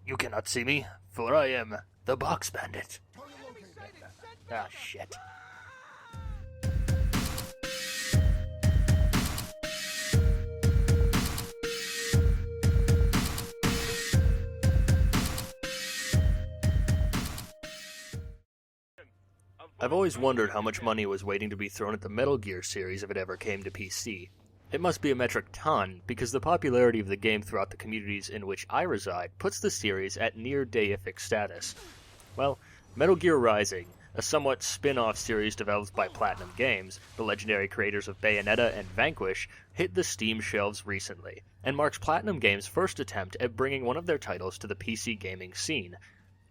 You cannot see me, for I am the Box Bandit. Ah, shit. I've always wondered how much money was waiting to be thrown at the Metal Gear series if it ever came to PC. It must be a metric ton, because the popularity of the game throughout the communities in which I reside puts the series at near deific status. Well, Metal Gear Rising, a somewhat spin-off series developed by Platinum Games, the legendary creators of Bayonetta and Vanquish, hit the Steam shelves recently, and marks Platinum Games' first attempt at bringing one of their titles to the PC gaming scene.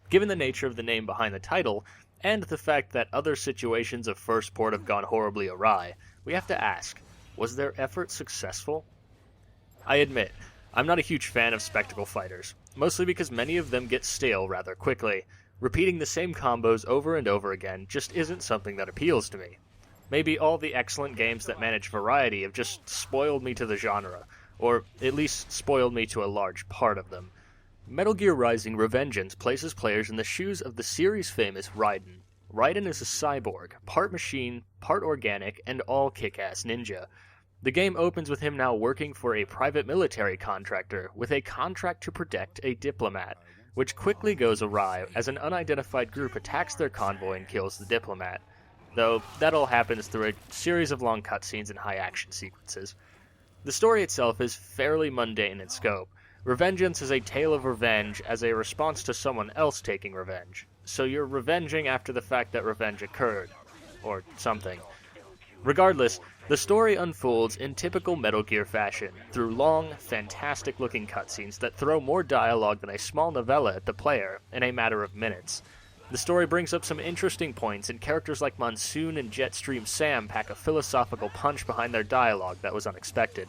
Given the nature of the name behind the title, and the fact that other situations of first port have gone horribly awry, we have to ask, was their effort successful? I admit, I'm not a huge fan of spectacle fighters, mostly because many of them get stale rather quickly. Repeating the same combos over and over again just isn't something that appeals to me. Maybe all the excellent games that manage variety have just spoiled me to the genre, or at least spoiled me to a large part of them. Metal Gear Rising: Revengeance places players in the shoes of the series' famous Raiden. Raiden is a cyborg, part machine, part organic, and all kick-ass ninja. The game opens with him now working for a private military contractor with a contract to protect a diplomat, which quickly goes awry as an unidentified group attacks their convoy and kills the diplomat, though that all happens through a series of long cutscenes and high-action sequences. The story itself is fairly mundane in scope. Revengeance is a tale of revenge as a response to someone else taking revenge. So you're revenging after the fact that revenge occurred. Or something. Regardless, the story unfolds in typical Metal Gear fashion, through long, fantastic-looking cutscenes that throw more dialogue than a small novella at the player in a matter of minutes. The story brings up some interesting points, and characters like Monsoon and Jetstream Sam pack a philosophical punch behind their dialogue that was unexpected.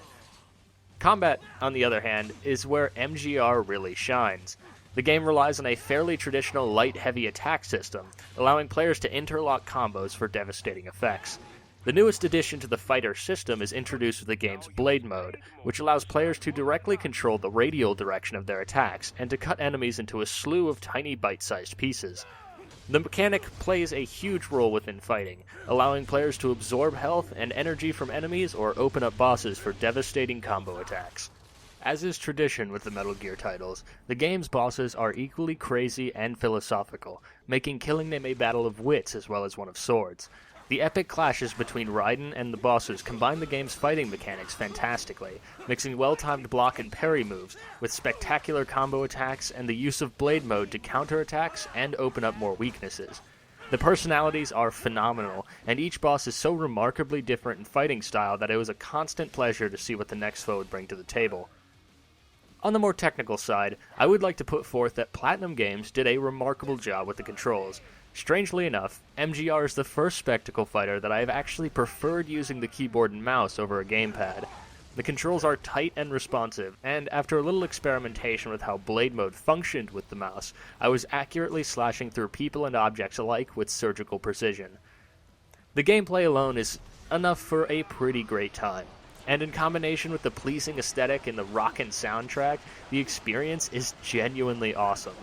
Combat, on the other hand, is where MGR really shines. The game relies on a fairly traditional light-heavy attack system, allowing players to interlock combos for devastating effects. The newest addition to the fighter system is introduced with the game's Blade Mode, which allows players to directly control the radial direction of their attacks and to cut enemies into a slew of tiny bite-sized pieces. The mechanic plays a huge role within fighting, allowing players to absorb health and energy from enemies or open up bosses for devastating combo attacks. As is tradition with the Metal Gear titles, the game's bosses are equally crazy and philosophical, making killing them a battle of wits as well as one of swords. The epic clashes between Raiden and the bosses combine the game's fighting mechanics fantastically, mixing well-timed block and parry moves with spectacular combo attacks and the use of Blade Mode to counter attacks and open up more weaknesses. The personalities are phenomenal, and each boss is so remarkably different in fighting style that it was a constant pleasure to see what the next foe would bring to the table. On the more technical side, I would like to put forth that Platinum Games did a remarkable job with the controls. Strangely enough, MGR is the first spectacle fighter that I have actually preferred using the keyboard and mouse over a gamepad. The controls are tight and responsive, and after a little experimentation with how Blade Mode functioned with the mouse, I was accurately slashing through people and objects alike with surgical precision. The gameplay alone is enough for a pretty great time, and in combination with the pleasing aesthetic and the rockin' soundtrack, the experience is genuinely awesome.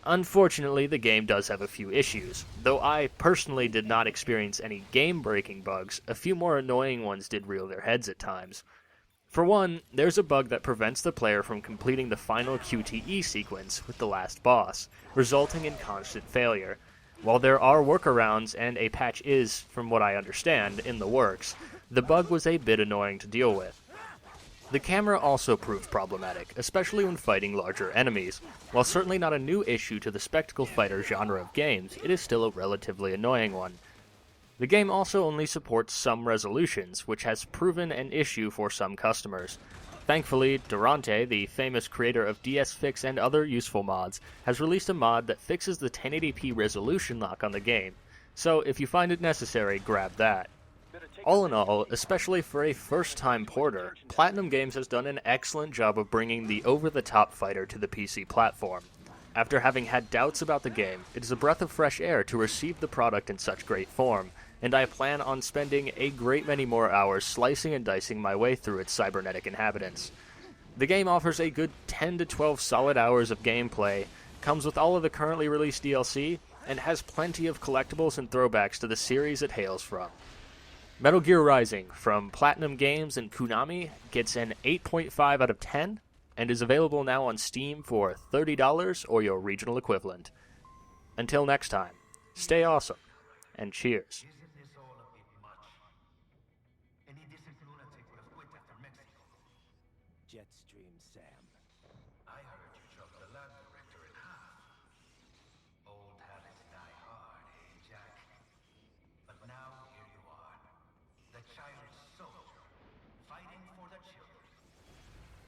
Unfortunately, the game does have a few issues. Though I personally did not experience any game-breaking bugs, a few more annoying ones did reel their heads at times. For one, there's a bug that prevents the player from completing the final QTE sequence with the last boss, resulting in constant failure. While there are workarounds and a patch is, from what I understand, in the works, the bug was a bit annoying to deal with. The camera also proved problematic, especially when fighting larger enemies. While certainly not a new issue to the spectacle fighter genre of games, it is still a relatively annoying one. The game also only supports some resolutions, which has proven an issue for some customers. Thankfully, Durante, the famous creator of DSFix and other useful mods, has released a mod that fixes the 1080p resolution lock on the game, so if you find it necessary, grab that. All in all, especially for a first-time porter, Platinum Games has done an excellent job of bringing the over-the-top fighter to the PC platform. After having had doubts about the game, it is a breath of fresh air to receive the product in such great form, and I plan on spending a great many more hours slicing and dicing my way through its cybernetic inhabitants. The game offers a good 10 to 12 solid hours of gameplay, comes with all of the currently released DLC, and has plenty of collectibles and throwbacks to the series it hails from. Metal Gear Rising from Platinum Games and Konami gets an 8.5 out of 10 and is available now on Steam for $30 or your regional equivalent. Until next time, stay awesome, and cheers.